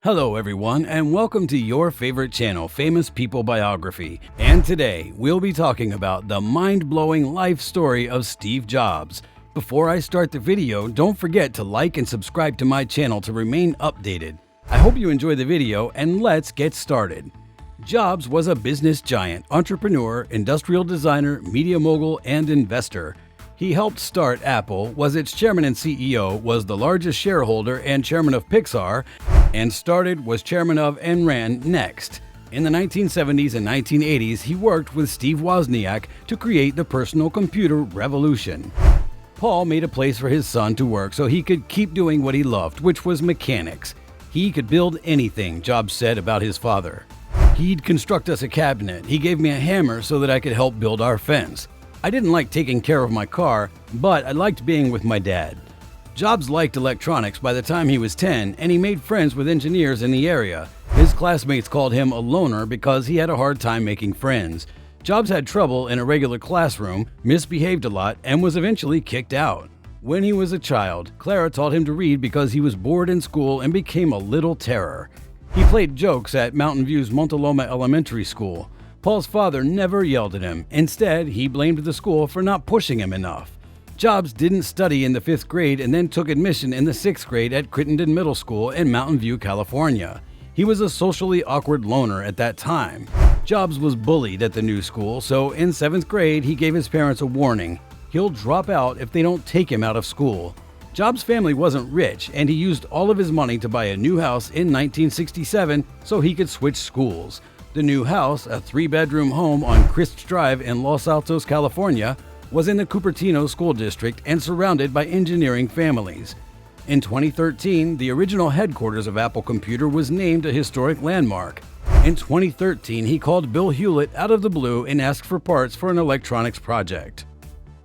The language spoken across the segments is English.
Hello everyone, and welcome to your favorite channel, Famous People Biography. And today, we'll be talking about the mind-blowing life story of Steve Jobs. Before I start the video, don't forget to like and subscribe to my channel to remain updated. I hope you enjoy the video, and let's get started. Jobs was a business giant, entrepreneur, industrial designer, media mogul, and investor. He helped start Apple, was its chairman and CEO, was the largest shareholder and chairman of Pixar, and was chairman of and ran Next. In the 1970s and 1980s, he worked with Steve Wozniak to create the personal computer revolution. Paul made a place for his son to work so he could keep doing what he loved, which was mechanics. He could build anything, Jobs said about his father. He'd construct us a cabinet. He gave me a hammer so that I could help build our fence. I didn't like taking care of my car, but I liked being with my dad. Jobs liked electronics by the time he was 10, and he made friends with engineers in the area. His classmates called him a loner because he had a hard time making friends. Jobs had trouble in a regular classroom, misbehaved a lot, and was eventually kicked out. When he was a child, Clara taught him to read because he was bored in school and became a little terror. He played jokes at Mountain View's Montaloma Elementary School. Paul's father never yelled at him. Instead, he blamed the school for not pushing him enough. Jobs didn't study in the 5th grade and then took admission in the 6th grade at Crittenden Middle School in Mountain View, California. He was a socially awkward loner at that time. Jobs was bullied at the new school, so in 7th grade, he gave his parents a warning. He'll drop out if they don't take him out of school. Jobs' family wasn't rich, and he used all of his money to buy a new house in 1967 so he could switch schools. The new house, a 3-bedroom home on Crist Drive in Los Altos, California, was in the Cupertino School District and surrounded by engineering families. In 2013, the original headquarters of Apple Computer was named a historic landmark. In 2013, he called Bill Hewlett out of the blue and asked for parts for an electronics project.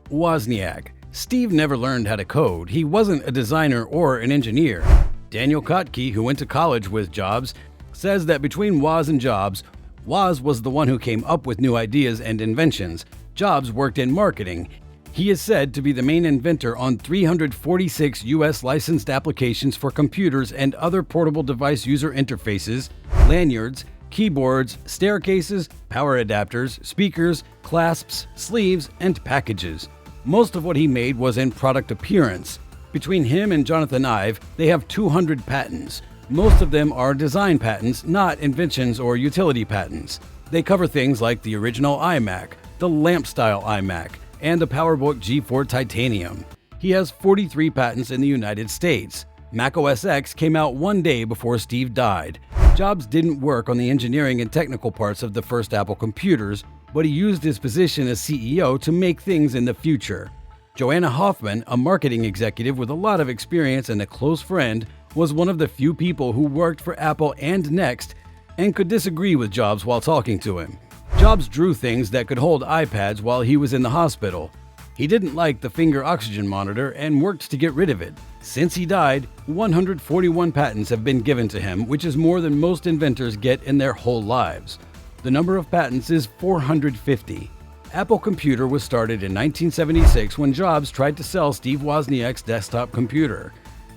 Wozniak. Steve never learned how to code. He wasn't a designer or an engineer. Daniel Kotke, who went to college with Jobs, says that between Woz and Jobs, Woz was the one who came up with new ideas and inventions. Jobs worked in marketing. He is said to be the main inventor on 346 U.S. licensed applications for computers and other portable device user interfaces, lanyards, keyboards, staircases, power adapters, speakers, clasps, sleeves, and packages. Most of what he made was in product appearance. Between him and Jonathan Ive, they have 200 patents. Most of them are design patents, not inventions or utility patents. They cover things like the original iMac, the lamp-style iMac, and the PowerBook G4 Titanium. He has 43 patents in the United States. Mac OS X came out one day before Steve died. Jobs didn't work on the engineering and technical parts of the first Apple computers, but he used his position as CEO to make things in the future. Joanna Hoffman, a marketing executive with a lot of experience and a close friend, was one of the few people who worked for Apple and Next and could disagree with Jobs while talking to him. Jobs drew things that could hold iPads while he was in the hospital. He didn't like the finger oxygen monitor and worked to get rid of it. Since he died, 141 patents have been given to him, which is more than most inventors get in their whole lives. The number of patents is 450. Apple Computer was started in 1976 when Jobs tried to sell Steve Wozniak's desktop computer.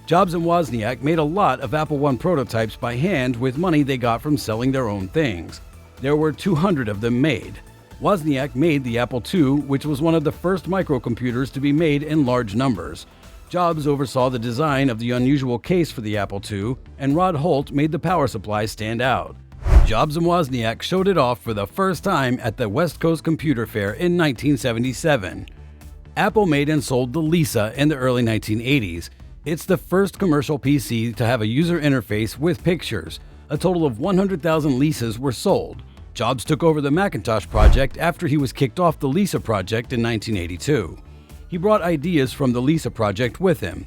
Jobs and Wozniak made a lot of Apple I prototypes by hand with money they got from selling their own things. There were 200 of them made. Wozniak made the Apple II, which was one of the first microcomputers to be made in large numbers. Jobs oversaw the design of the unusual case for the Apple II, and Rod Holt made the power supply stand out. Jobs and Wozniak showed it off for the first time at the West Coast Computer Fair in 1977. Apple made and sold the Lisa in the early 1980s. It's the first commercial PC to have a user interface with pictures. A total of 100,000 Lisas were sold. Jobs took over the Macintosh project after he was kicked off the Lisa project in 1982. He brought ideas from the Lisa project with him.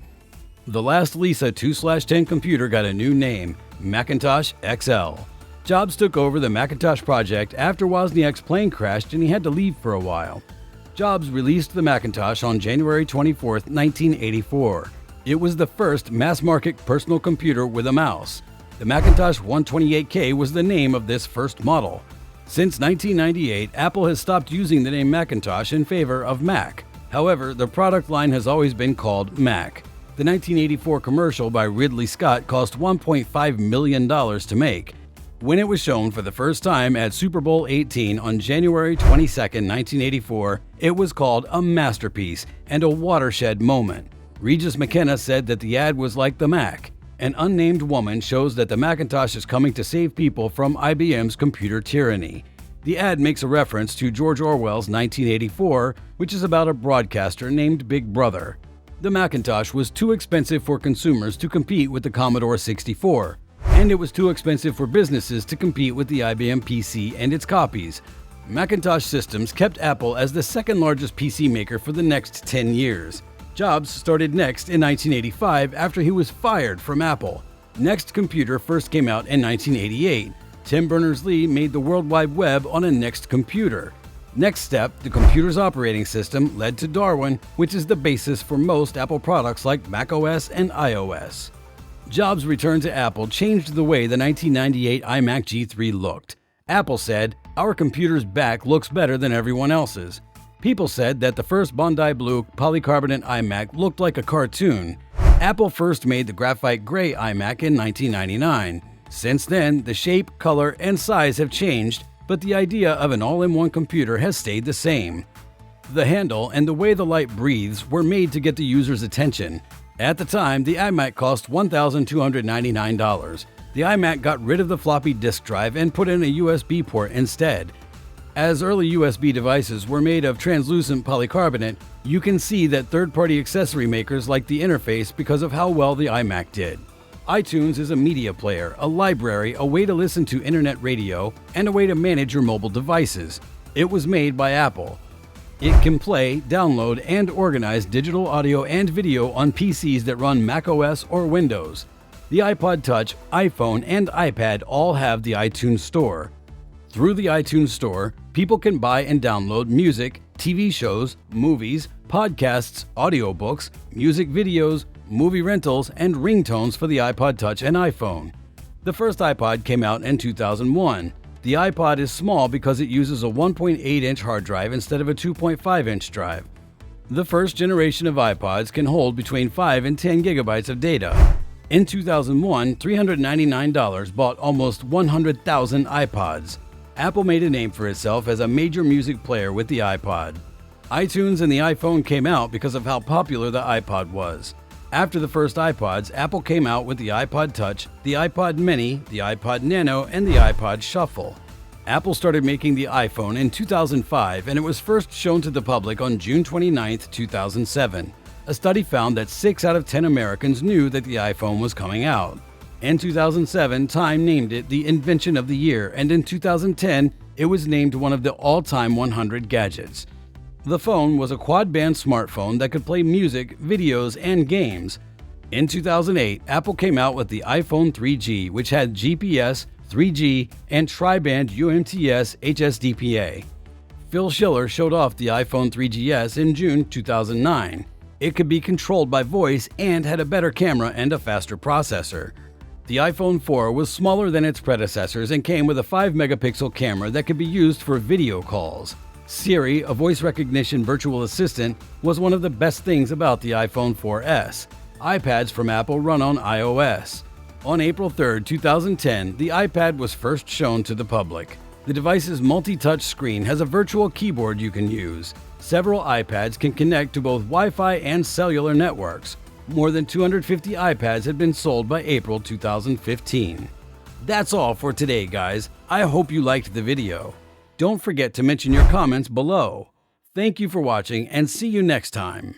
The last Lisa 2/10 computer got a new name, Macintosh XL. Jobs took over the Macintosh project after Wozniak's plane crashed and he had to leave for a while. Jobs released the Macintosh on January 24, 1984. It was the first mass-market personal computer with a mouse. The Macintosh 128K was the name of this first model. Since 1998, Apple has stopped using the name Macintosh in favor of Mac. However, the product line has always been called Mac. The 1984 commercial by Ridley Scott cost $1.5 million to make. When it was shown for the first time at Super Bowl XVIII on January 22, 1984, it was called a masterpiece and a watershed moment. Regis McKenna said that the ad was like the Mac. An unnamed woman shows that the Macintosh is coming to save people from IBM's computer tyranny. The ad makes a reference to George Orwell's 1984, which is about a broadcaster named Big Brother. The Macintosh was too expensive for consumers to compete with the Commodore 64. And it was too expensive for businesses to compete with the IBM PC and its copies. Macintosh Systems kept Apple as the second largest PC maker for the next 10 years. Jobs started Next in 1985 after he was fired from Apple. Next Computer first came out in 1988. Tim Berners-Lee made the World Wide Web on a Next Computer. Next Step, the computer's operating system, led to Darwin, which is the basis for most Apple products like macOS and iOS. Jobs' return to Apple changed the way the 1998 iMac G3 looked. Apple said, "Our computer's back looks better than everyone else's." People said that the first Bondi Blue polycarbonate iMac looked like a cartoon. Apple first made the graphite gray iMac in 1999. Since then, the shape, color, and size have changed, but the idea of an all-in-one computer has stayed the same. The handle and the way the light breathes were made to get the user's attention. At the time, the iMac cost $1,299. The iMac got rid of the floppy disk drive and put in a USB port instead. As early USB devices were made of translucent polycarbonate, you can see that third-party accessory makers liked the interface because of how well the iMac did. iTunes is a media player, a library, a way to listen to internet radio, and a way to manage your mobile devices. It was made by Apple. It can play, download, and organize digital audio and video on PCs that run macOS or Windows. The iPod Touch, iPhone, and iPad all have the iTunes Store. Through the iTunes Store, people can buy and download music, TV shows, movies, podcasts, audiobooks, music videos, movie rentals, and ringtones for the iPod Touch and iPhone. The first iPod came out in 2001. The iPod is small because it uses a 1.8-inch hard drive instead of a 2.5-inch drive. The first generation of iPods can hold between 5 and 10 gigabytes of data. In 2001, $399 bought almost 100,000 iPods. Apple made a name for itself as a major music player with the iPod. iTunes and the iPhone came out because of how popular the iPod was. After the first iPods, Apple came out with the iPod Touch, the iPod Mini, the iPod Nano, and the iPod Shuffle. Apple started making the iPhone in 2005, and it was first shown to the public on June 29, 2007. A study found that 6 out of 10 Americans knew that the iPhone was coming out. In 2007, Time named it the Invention of the Year, and in 2010, it was named one of the all-time 100 gadgets. The phone was a quad-band smartphone that could play music, videos, and games. In 2008, Apple came out with the iPhone 3G, which had GPS, 3G, and tri-band UMTS HSDPA. Phil Schiller showed off the iPhone 3GS in June 2009. It could be controlled by voice and had a better camera and a faster processor. The iPhone 4 was smaller than its predecessors and came with a 5-megapixel camera that could be used for video calls. Siri, a voice recognition virtual assistant, was one of the best things about the iPhone 4S. iPads from Apple run on iOS. On April 3, 2010, the iPad was first shown to the public. The device's multi-touch screen has a virtual keyboard you can use. Several iPads can connect to both Wi-Fi and cellular networks. More than 250 iPads had been sold by April 2015. That's all for today, guys. I hope you liked the video. Don't forget to mention your comments below. Thank you for watching and see you next time.